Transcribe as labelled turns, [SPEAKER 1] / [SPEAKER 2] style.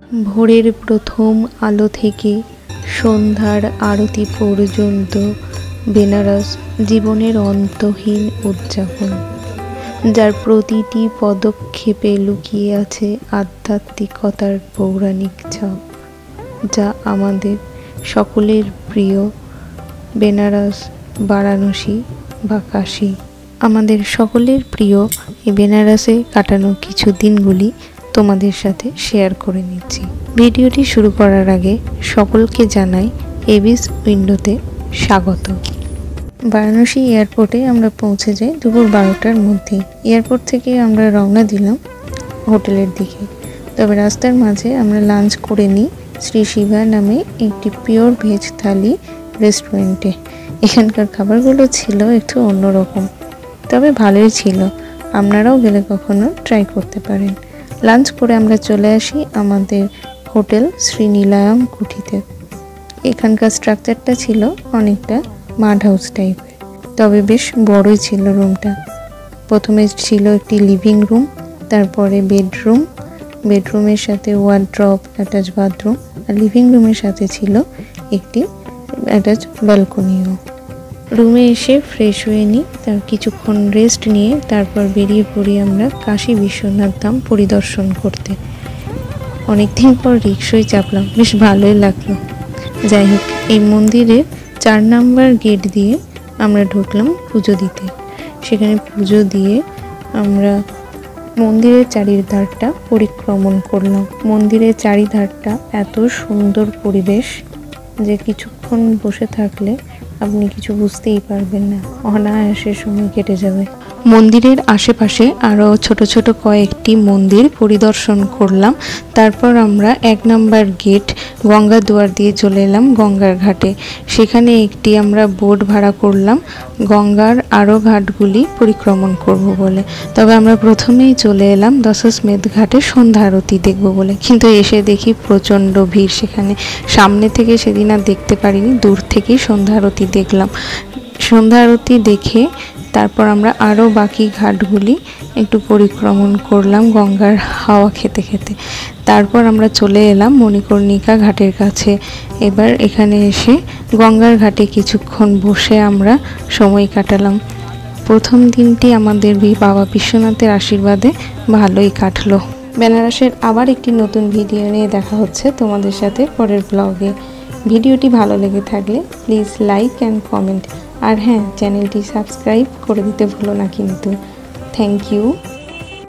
[SPEAKER 1] ভোরের প্রথম আলো থেকে সন্ধ্যার আরতি পর্যন্ত বেনারস জীবনের অন্তহীন উদযাপন, যার প্রতিটি পদক্ষেপে লুকিয়ে আছে আধ্যাত্মিকতার পৌরাণিক ছাপ, যা আমাদের সকলের প্রিয় বেনারস, বারাণসী বা কাশী। আমাদের সকলের প্রিয় এই বেনারসে কাটানো কিছু দিনগুলি তোমাদের সাথে শেয়ার করে নিচ্ছি। ভিডিওটি শুরু করার আগে সকলকে জানাই এবিস উইন্ডোতে স্বাগত। বারাণসী এয়ারপোর্টে আমরা পৌঁছে যাই দুপুর 12টার মধ্যে। এয়ারপোর্ট থেকে আমরা রওনা দিলাম হোটেলের দিকে। তবে রাস্তার মাঝে আমরা লাঞ্চ করে নিই শ্রী শিবা নামে একটি পিওর ভেজ থালি রেস্টুরেন্টে। এখানকার খাবারগুলো ছিল একটু অন্যরকম, তবে ভালোই ছিল। আপনারাও গেলে কখনো ট্রাই করতে পারেন। লাঞ্চ করে আমরা চলে আসি আমাদের হোটেল শ্রী নীলায়ম কুঠিতে। এখানকার স্ট্রাকচারটা ছিল অনেকটা মাড হাউস টাইপের, তবে বেশ বড়ই ছিল রুমটা। প্রথমে ছিল একটি লিভিং রুম, তারপরে বেডরুমের সাথে ওয়ার্ড্রপ, অ্যাটাচ বাথরুম, আর লিভিং রুমের সাথে ছিল একটি অ্যাটাচ ব্যালকনিও। রুমে এসে ফ্রেশ হয়ে নিই, তার কিছুক্ষণ রেস্ট নিয়ে তারপর বেরিয়ে পড়ি আমরা কাশী বিশ্বনাথ ধাম পরিদর্শন করতে। অনেকদিন পর রিক্সায় চাপলাম, বেশ ভালোই লাগলো। যাই হোক, এই মন্দিরের 4 নম্বর গেট দিয়ে আমরা ঢুকলাম পুজো দিতে। সেখানে পুজো দিয়ে আমরা মন্দিরের চারিধারটা পরিক্রমণ করলাম। মন্দিরের চারিধারটা এত সুন্দর পরিবেশ যে কিছুক্ষণ বসে থাকলে আপনি কিছু বুঝতেই পারবেন না, অনায়াসে সময় কেটে যাবে। মন্দিরের আশেপাশে আরও ছোট ছোট কয়েকটি মন্দির পরিদর্শন করলাম। তারপর আমরা 1 নম্বর গেট গঙ্গা দুয়ার দিয়ে চলে এলাম গঙ্গার ঘাটে। সেখানে একটি আমরা বোট ভাড়া করলাম গঙ্গার আরও ঘাটগুলি পরিক্রমণ করব বলে। তবে আমরা প্রথমেই চলে এলাম দশাশ্বমেধ ঘাটে সন্ধ্যা আরতি দেখব বলে, কিন্তু এসে দেখি প্রচণ্ড ভিড় সেখানে। সামনে থেকে সেদিন আর দেখতে পারিনি, দূর থেকেই সন্ধ্যা আরতি দেখলাম। সন্ধ্যা আরতি দেখে তারপর আমরা আরও বাকি ঘাটগুলি একটু পরিক্রমণ করলাম গঙ্গার হাওয়া খেতে খেতে। তারপর আমরা চলে এলাম মণিকর্ণিকা ঘাটের কাছে। এবার এখানে এসে গঙ্গার ঘাটে কিছুক্ষণ বসে আমরা সময় কাটালাম। প্রথম দিনটি আমাদের বাবা বিশ্বনাথের আশীর্বাদে ভালোই কাটলো। বেনারসের আবার একটি নতুন ভিডিও নিয়ে দেখা হচ্ছে তোমাদের সাথে পরের ব্লগে। ভিডিওটি ভালো লেগে থাকলে প্লিজ লাইক অ্যান্ড কমেন্ট, আর হ্যাঁ, চ্যানেলটি সাবস্ক্রাইব করে দিতে ভুলো না কিন্তু। Thank you.